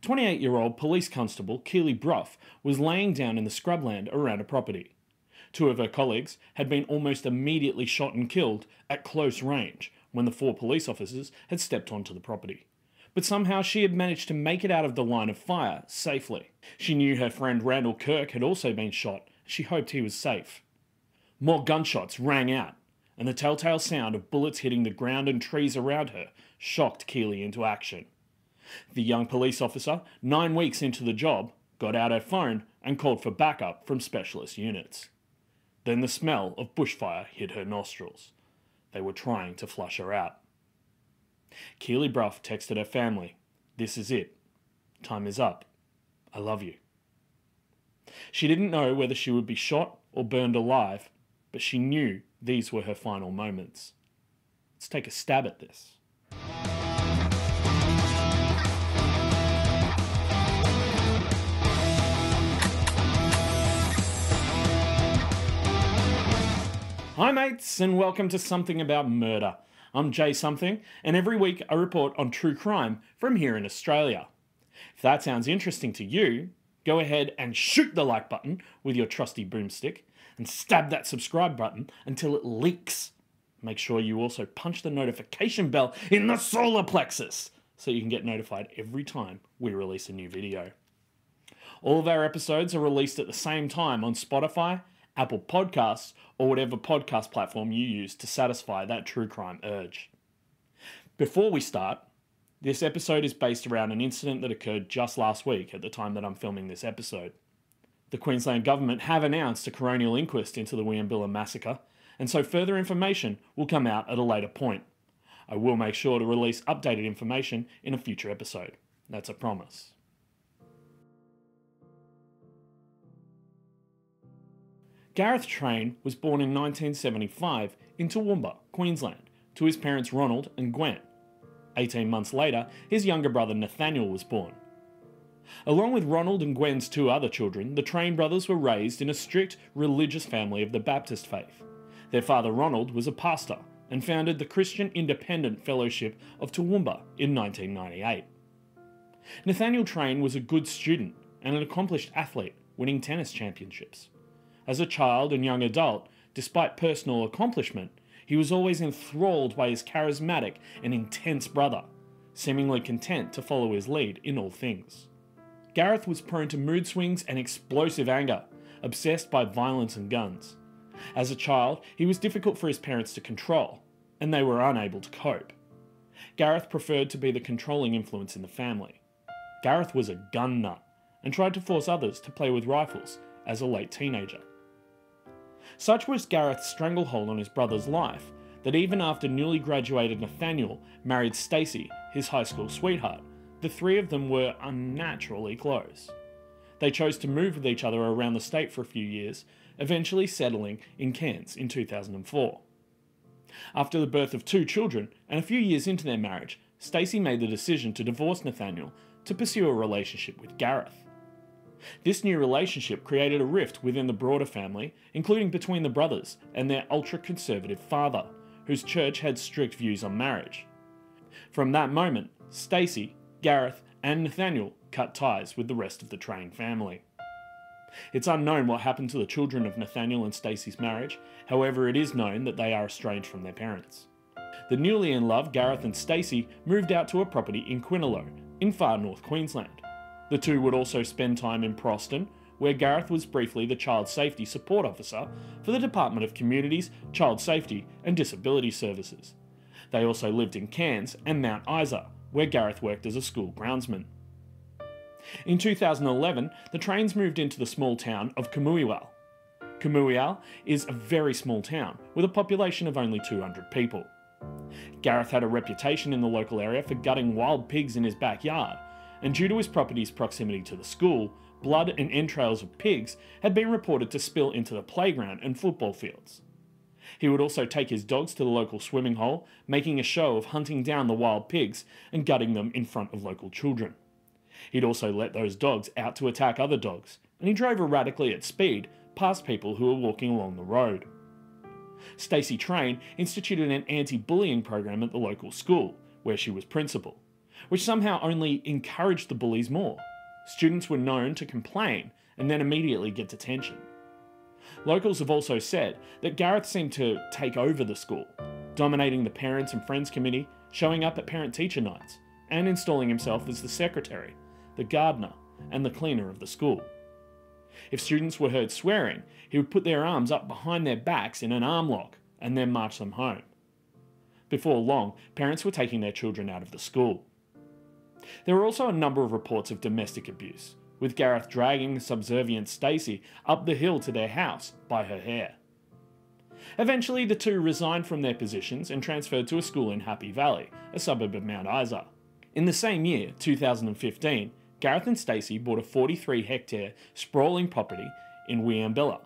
28-year-old police constable Keely Brough was laying down in the scrubland around a property. Two of her colleagues had been almost immediately shot and killed at close range when the 4 police officers had stepped onto the property. But somehow she had managed to make it out of the line of fire safely. She knew her friend Randall Kirk had also been shot. She hoped he was safe. More gunshots rang out, and the telltale sound of bullets hitting the ground and trees around her shocked Keely into action. The young police officer, 9 weeks into the job, got out her phone and called for backup from specialist units. Then the smell of bushfire hit her nostrils. They were trying to flush her out. Keely Brough texted her family, "This is it. Time is up. I love you." She didn't know whether she would be shot or burned alive, but she knew these were her final moments. Let's take a stab at this. Hi mates, and welcome to Something About Murder. I'm Jay Something, and every week I report on true crime from here in Australia. If that sounds interesting to you, go ahead and shoot the like button with your trusty boomstick, and stab that subscribe button until it leaks. Make sure you also punch the notification bell in the solar plexus so you can get notified every time we release a new video. All of our episodes are released at the same time on Spotify, Apple Podcasts, or whatever podcast platform you use to satisfy that true crime urge. Before we start, this episode is based around an incident that occurred just last week at the time that I'm filming this episode. The Queensland government have announced a coronial inquest into the Wiembilla Massacre, and so further information will come out at a later point. I will make sure to release updated information in a future episode. That's a promise. Gareth Train was born in 1975 in Toowoomba, Queensland, to his parents Ronald and Gwen. 18 months later, his younger brother Nathaniel was born. Along with Ronald and Gwen's 2 other children, the Train brothers were raised in a strict religious family of the Baptist faith. Their father Ronald was a pastor and founded the Christian Independent Fellowship of Toowoomba in 1998. Nathaniel Train was a good student and an accomplished athlete, winning tennis championships. As a child and young adult, despite personal accomplishment, he was always enthralled by his charismatic and intense brother, seemingly content to follow his lead in all things. Gareth was prone to mood swings and explosive anger, obsessed by violence and guns. As a child, he was difficult for his parents to control, and they were unable to cope. Gareth preferred to be the controlling influence in the family. Gareth was a gun nut, and tried to force others to play with rifles as a late teenager. Such was Gareth's stranglehold on his brother's life that even after newly graduated Nathaniel married Stacey, his high school sweetheart, the 3 of them were unnaturally close. They chose to move with each other around the state for a few years, eventually settling in Cairns in 2004. After the birth of 2 children and a few years into their marriage, Stacey made the decision to divorce Nathaniel to pursue a relationship with Gareth. This new relationship created a rift within the broader family, including between the brothers and their ultra-conservative father, whose church had strict views on marriage. From that moment, Stacey, Gareth, and Nathaniel cut ties with the rest of the Train family. It's unknown what happened to the children of Nathaniel and Stacey's marriage, however it is known that they are estranged from their parents. The newly in love Gareth and Stacey moved out to a property in Quinalo, in far north Queensland. The 2 would also spend time in Proston, where Gareth was briefly the Child Safety Support Officer for the Department of Communities, Child Safety and Disability Services. They also lived in Cairns and Mount Isa, where Gareth worked as a school groundsman. In 2011, the Trains moved into the small town of Kumuiwal. Kumuiwal is a very small town with a population of only 200 people. Gareth had a reputation in the local area for gutting wild pigs in his backyard, and due to his property's proximity to the school, blood and entrails of pigs had been reported to spill into the playground and football fields. He would also take his dogs to the local swimming hole, making a show of hunting down the wild pigs and gutting them in front of local children. He'd also let those dogs out to attack other dogs, and he drove erratically at speed past people who were walking along the road. Stacey Train instituted an anti-bullying program at the local school, where she was principal. which somehow only encouraged the bullies more. Students were known to complain and then immediately get detention. Locals have also said that Gareth seemed to take over the school, dominating the parents and friends committee, showing up at parent-teacher nights, and installing himself as the secretary, the gardener, and the cleaner of the school. If students were heard swearing, he would put their arms up behind their backs in an arm lock and then march them home. Before long, parents were taking their children out of the school. There were also a number of reports of domestic abuse, with Gareth dragging the subservient Stacey up the hill to their house by her hair. Eventually, the two resigned from their positions and transferred to a school in Happy Valley, a suburb of Mount Isa. In the same year, 2015, Gareth and Stacey bought a 43-hectare sprawling property in Wieambilla,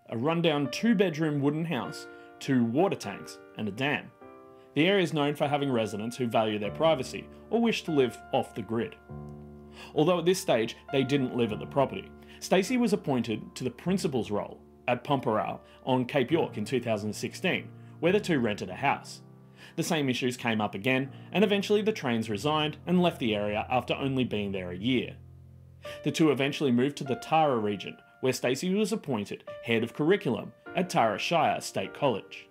a rundown 2-bedroom wooden house, 2 water tanks, and a dam. The area is known for having residents who value their privacy or wish to live off the grid. Although at this stage they didn't live at the property, Stacey was appointed to the principal's role at Pomperow on Cape York in 2016, where the two rented a house. The same issues came up again, and eventually the Trains resigned and left the area after only being there a year. The two eventually moved to the Tara region, where Stacey was appointed head of curriculum at Tara Shire State College.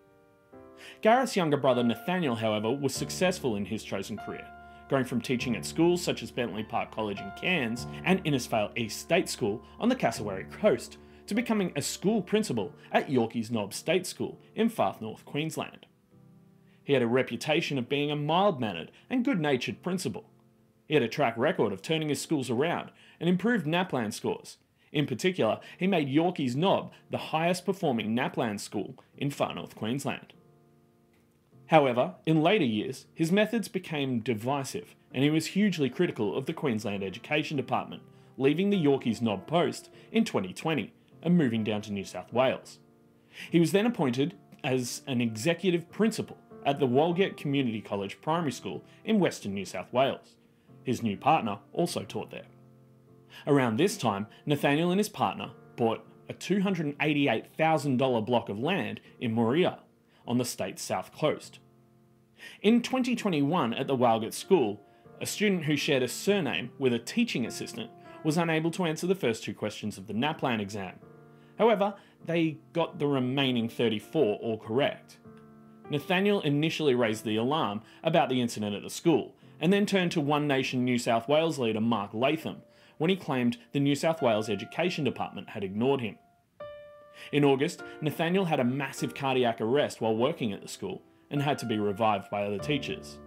Gareth's younger brother Nathaniel, however, was successful in his chosen career, going from teaching at schools such as Bentley Park College in Cairns and Innisfail East State School on the Cassowary Coast, to becoming a school principal at Yorkeys Knob State School in far north Queensland. He had a reputation of being a mild-mannered and good-natured principal. He had a track record of turning his schools around and improved NAPLAN scores. In particular, he made Yorkeys Knob the highest-performing NAPLAN school in far north Queensland. However, in later years, his methods became divisive and he was hugely critical of the Queensland Education Department, leaving the Yorkeys Knob post in 2020 and moving down to New South Wales. He was then appointed as an executive principal at the Walgett Community College Primary School in Western New South Wales. His new partner also taught there. Around this time, Nathaniel and his partner bought a $288,000 block of land in Moria, on the state's south coast. In 2021 at the Walgett School, a student who shared a surname with a teaching assistant was unable to answer the first 2 questions of the NAPLAN exam. However, they got the remaining 34 all correct. Nathaniel initially raised the alarm about the incident at the school, and then turned to One Nation New South Wales leader Mark Latham when he claimed the New South Wales Education Department had ignored him. In August, Nathaniel had a massive cardiac arrest while working at the school and had to be revived by other teachers.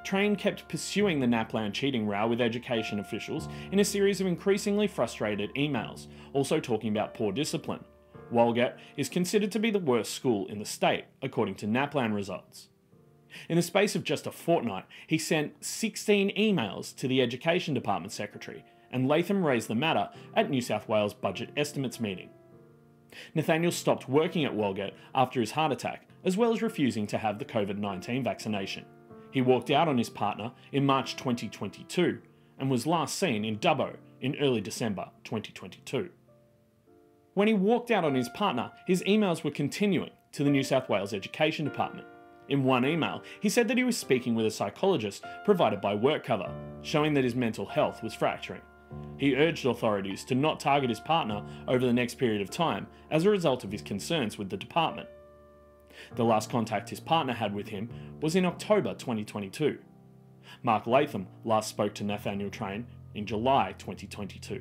Train kept pursuing the NAPLAN cheating row with education officials in a series of increasingly frustrated emails, also talking about poor discipline. Walgett is considered to be the worst school in the state, according to NAPLAN results. In the space of just a fortnight, he sent 16 emails to the Education Department Secretary, and Latham raised the matter at New South Wales Budget Estimates meeting. Nathaniel stopped working at Walgett after his heart attack, as well as refusing to have the COVID-19 vaccination. He walked out on his partner in March 2022 and was last seen in Dubbo in early December 2022. When he walked out on his partner, his emails were continuing to the New South Wales Education Department. In one email, he said that he was speaking with a psychologist provided by WorkCover, showing that his mental health was fracturing. He urged authorities to not target his partner over the next period of time as a result of his concerns with the department. The last contact his partner had with him was in October 2022. Mark Latham last spoke to Nathaniel Train in July 2022.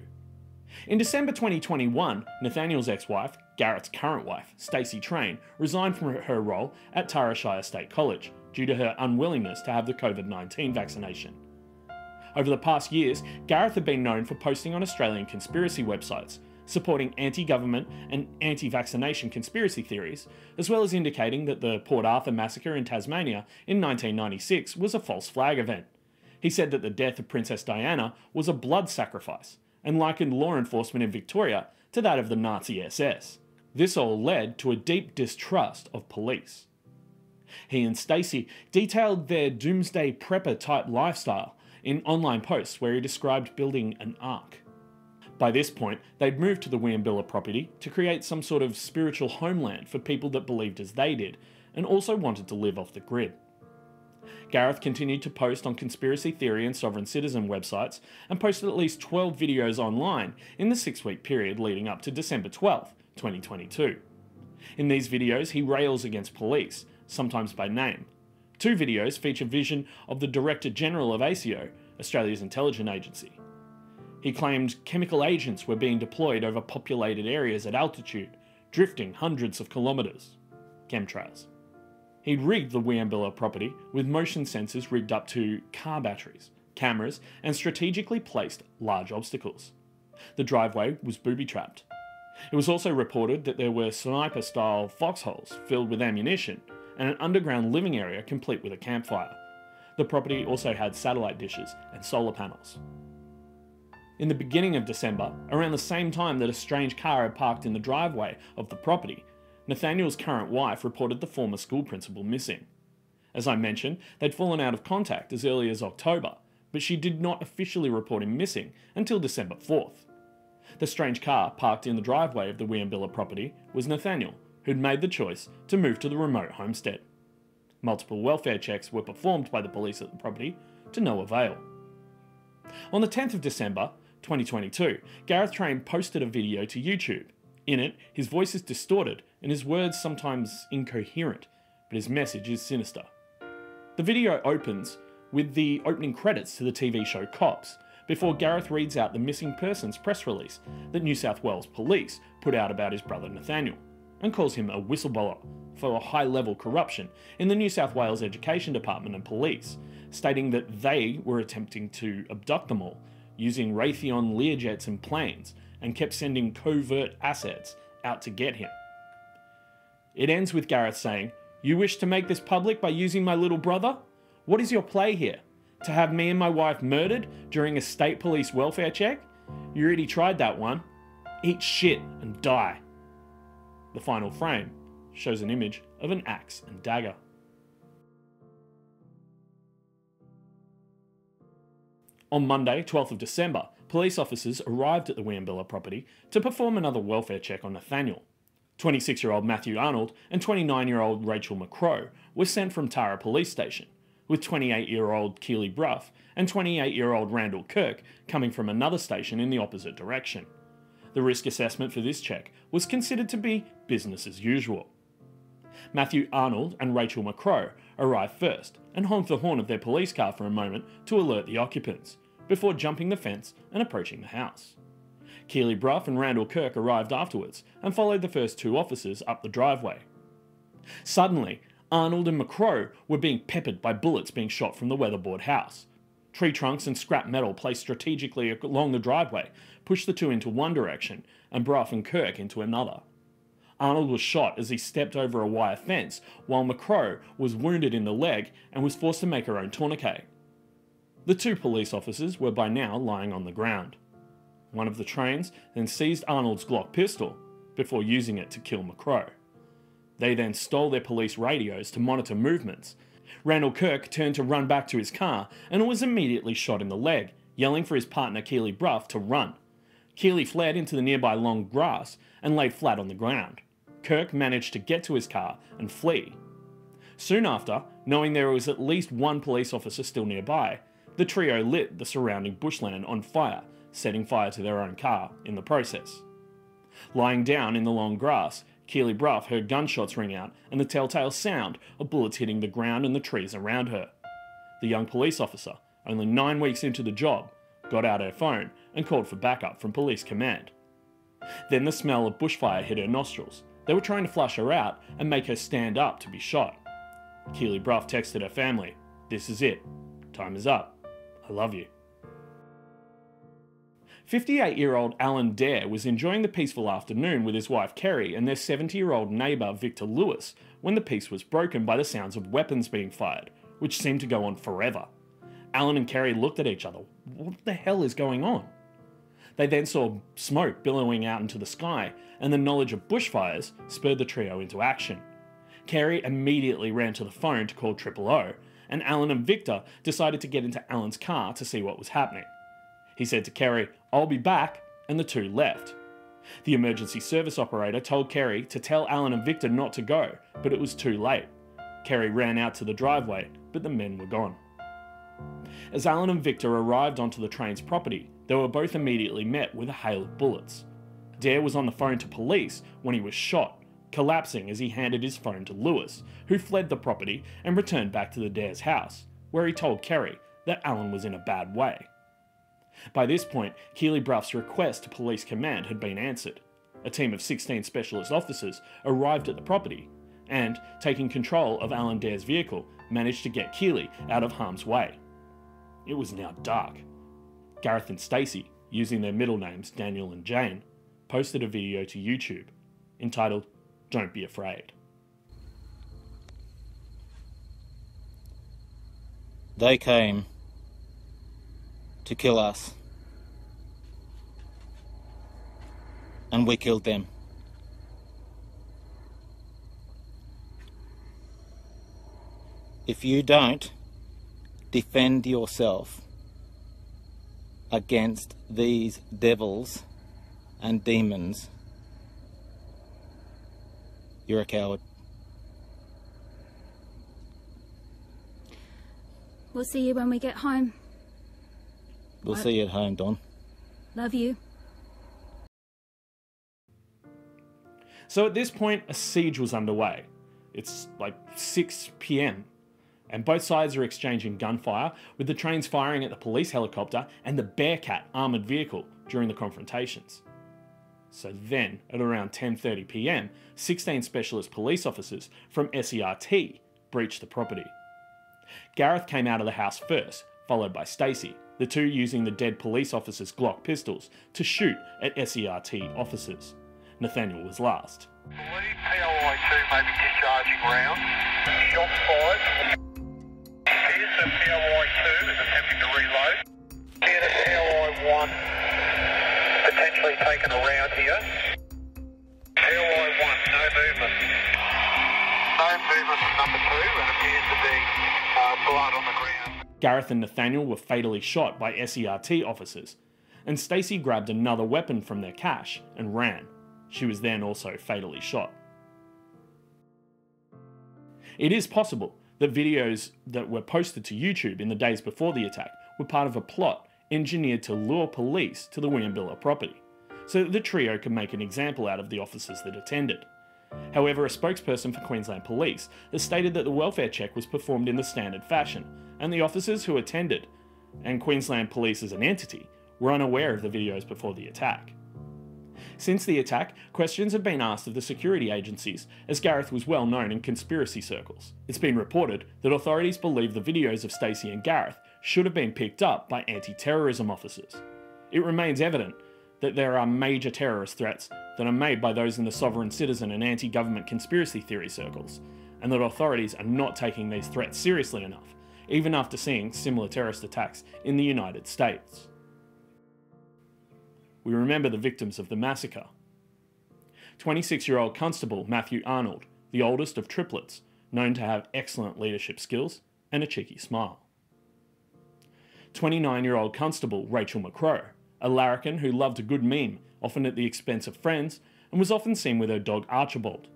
In December 2021, Nathaniel's ex-wife, Gareth's current wife, Stacey Train, resigned from her role at Tara Shire State College due to her unwillingness to have the COVID-19 vaccination. Over the past years, Gareth had been known for posting on Australian conspiracy websites, supporting anti-government and anti-vaccination conspiracy theories, as well as indicating that the Port Arthur massacre in Tasmania in 1996 was a false flag event. He said that the death of Princess Diana was a blood sacrifice, and likened law enforcement in Victoria to that of the Nazi SS. This all led to a deep distrust of police. He and Stacey detailed their doomsday prepper-type lifestyle in online posts where he described building an ark. By this point, they'd moved to the Wieambilla property to create some sort of spiritual homeland for people that believed as they did, and also wanted to live off the grid. Gareth continued to post on conspiracy theory and sovereign citizen websites and posted at least 12 videos online in the 6-week period leading up to December 12, 2022. In these videos, he rails against police, sometimes by name. 2 videos feature vision of the Director General of ASIO, Australia's intelligence agency. He claimed chemical agents were being deployed over populated areas at altitude, drifting hundreds of kilometres. Chemtrails. He'd rigged the Wieambilla property with motion sensors rigged up to car batteries, cameras, and strategically placed large obstacles. The driveway was booby-trapped. It was also reported that there were sniper-style foxholes filled with ammunition and an underground living area complete with a campfire. The property also had satellite dishes and solar panels. In the beginning of December, around the same time that a strange car had parked in the driveway of the property, Nathaniel's current wife reported the former school principal missing. As I mentioned, they'd fallen out of contact as early as October, but she did not officially report him missing until December 4th. The strange car parked in the driveway of the Wieambilla property was Nathaniel, who'd made the choice to move to the remote homestead. Multiple welfare checks were performed by the police at the property, to no avail. On the 10th of December, 2022, Gareth Train posted a video to YouTube. In it, his voice is distorted and his words sometimes incoherent, but his message is sinister. The video opens with the opening credits to the TV show Cops, before Gareth reads out the missing persons press release that New South Wales Police put out about his brother Nathaniel, and calls him a whistleblower for high-level corruption in the New South Wales Education Department and Police, stating that they were attempting to abduct them all, using Raytheon Learjets and planes, and kept sending covert assets out to get him. It ends with Gareth saying, "You wish to make this public by using my little brother? What is your play here? To have me and my wife murdered during a state police welfare check? You already tried that one. Eat shit and die." The final frame shows an image of an axe and dagger. On Monday, 12th of December, police officers arrived at the Wieambilla property to perform another welfare check on Nathaniel. 26-year-old Matthew Arnold and 29-year-old Rachel McCrow were sent from Tara Police Station, with 28-year-old Keely Bruff and 28-year-old Randall Kirk coming from another station in the opposite direction. The risk assessment for this check was considered to be business as usual. Matthew Arnold and Rachel McCrow arrived first and honked the horn of their police car for a moment to alert the occupants, before jumping the fence and approaching the house. Keely Bruff and Randall Kirk arrived afterwards and followed the first 2 officers up the driveway. Suddenly, Arnold and McCrow were being peppered by bullets being shot from the weatherboard house. Tree trunks and scrap metal placed strategically along the driveway pushed the 2 into one direction and Bruff and Kirk into another. Arnold was shot as he stepped over a wire fence, while McCrow was wounded in the leg and was forced to make her own tourniquet. The 2 police officers were by now lying on the ground. One of the trains then seized Arnold's Glock pistol before using it to kill McCrow. They then stole their police radios to monitor movements. Randall Kirk turned to run back to his car and was immediately shot in the leg, yelling for his partner Keely Bruff to run. Keely fled into the nearby long grass and lay flat on the ground. Kirk managed to get to his car and flee. Soon after, knowing there was at least one police officer still nearby, the trio lit the surrounding bushland on fire, setting fire to their own car in the process. Lying down in the long grass, Keely Bruff heard gunshots ring out and the telltale sound of bullets hitting the ground and the trees around her. The young police officer, only 9 weeks into the job, got out her phone and called for backup from police command. Then the smell of bushfire hit her nostrils. They were trying to flush her out and make her stand up to be shot. Keely Bruff texted her family, "This is it. Time is up. I love you." 58-year-old Alan Dare was enjoying the peaceful afternoon with his wife Kerry and their 70-year-old neighbour Victor Lewis when the peace was broken by the sounds of weapons being fired, which seemed to go on forever. Alan and Kerry looked at each other. What the hell is going on? They then saw smoke billowing out into the sky, and the knowledge of bushfires spurred the trio into action. Kerry immediately ran to the phone to call 000, and Alan and Victor decided to get into Alan's car to see what was happening. He said to Kerry, "I'll be back," and the 2 left. The emergency service operator told Kerry to tell Alan and Victor not to go, but it was too late. Kerry ran out to the driveway but the men were gone. As Alan and Victor arrived onto the train's property, they were both immediately met with a hail of bullets. Dare was on the phone to police when he was shot, collapsing as he handed his phone to Lewis, who fled the property and returned back to the Dare's house, where he told Kerry that Alan was in a bad way. By this point, Keely Bruff's request to police command had been answered. A team of 16 specialist officers arrived at the property and, taking control of Alan Dare's vehicle, managed to get Keely out of harm's way. It was now dark. Gareth and Stacey, using their middle names Daniel and Jane, posted a video to YouTube entitled "Don't Be Afraid." They came to kill us, and we killed them. If you don't defend yourself against these devils and demons, you're a coward. We'll see you when we get home. We'll see you at home, Don. Love you. So at this point, a siege was underway. It's like 6 PM, and both sides are exchanging gunfire, with the trains firing at the police helicopter and the Bearcat armoured vehicle during the confrontations. So then, at around 10:30 PM, 16 specialist police officers from SERT breached the property. Gareth came out of the house first, followed by Stacey, the two using the dead police officers' Glock pistols to shoot at SERT officers. Nathaniel was last. I believe PLI-2 may be discharging rounds. Shots fired. Appears that PLI-2 is attempting to reload. Appears that PLI-1 potentially taking a round here. PLI-1, no movement. No movement from number 2, and appears to be blood on the ground. Gareth and Nathaniel were fatally shot by SERT officers, and Stacey grabbed another weapon from their cache and ran. She was then also fatally shot. It is possible that videos that were posted to YouTube in the days before the attack were part of a plot engineered to lure police to the Wieambilla property, so that the trio could make an example out of the officers that attended. However, a spokesperson for Queensland Police has stated that the welfare check was performed in the standard fashion, and the officers who attended, and Queensland Police as an entity, were unaware of the videos before the attack. Since the attack, questions have been asked of the security agencies, as Gareth was well known in conspiracy circles. It's been reported that authorities believe the videos of Stacey and Gareth should have been picked up by anti-terrorism officers. It remains evident that there are major terrorist threats that are made by those in the sovereign citizen and anti-government conspiracy theory circles, and that authorities are not taking these threats seriously enough, even after seeing similar terrorist attacks in the United States. We remember the victims of the massacre. 26-year-old Constable Matthew Arnold, the oldest of triplets, known to have excellent leadership skills and a cheeky smile. 29-year-old Constable Rachel McCrow, a larrikin who loved a good meme, often at the expense of friends, and was often seen with her dog Archibald.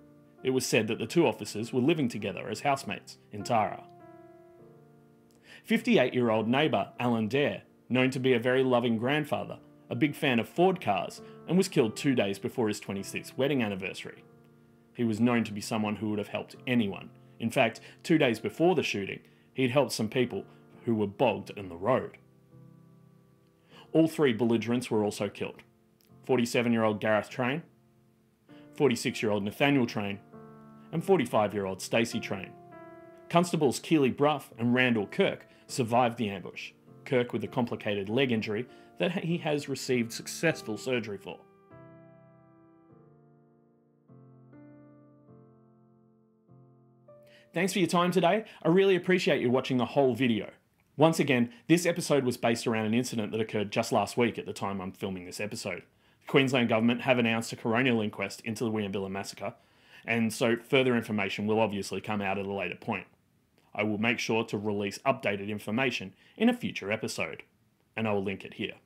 It was said that the two officers were living together as housemates in Tara. 58-year-old neighbour Alan Dare, known to be a very loving grandfather, a big fan of Ford cars, and was killed 2 days before his 26th wedding anniversary. He was known to be someone who would have helped anyone. In fact, 2 days before the shooting, he'd helped some people who were bogged in the road. All three belligerents were also killed. 47-year-old Gareth Train, 46-year-old Nathaniel Train, and 45-year-old Stacey Train. Constables Keely Bruff and Randall Kirk survived the ambush, Kirk with a complicated leg injury that he has received successful surgery for. Thanks for your time today. I really appreciate you watching the whole video. Once again, this episode was based around an incident that occurred just last week at the time I'm filming this episode. The Queensland Government have announced a coronial inquest into the Wiembilla Massacre, and so further information will obviously come out at a later point. I will make sure to release updated information in a future episode, and I will link it here.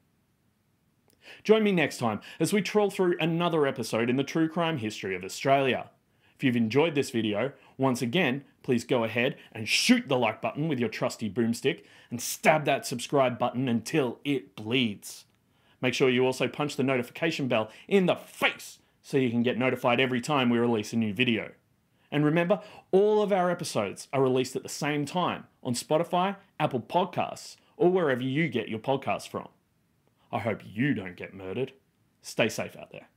Join me next time as we trawl through another episode in the true crime history of Australia. If you've enjoyed this video, once again, please go ahead and shoot the like button with your trusty boomstick and stab that subscribe button until it bleeds. Make sure you also punch the notification bell in the face so you can get notified every time we release a new video. And remember, all of our episodes are released at the same time on Spotify, Apple Podcasts, or wherever you get your podcasts from. I hope you don't get murdered. Stay safe out there.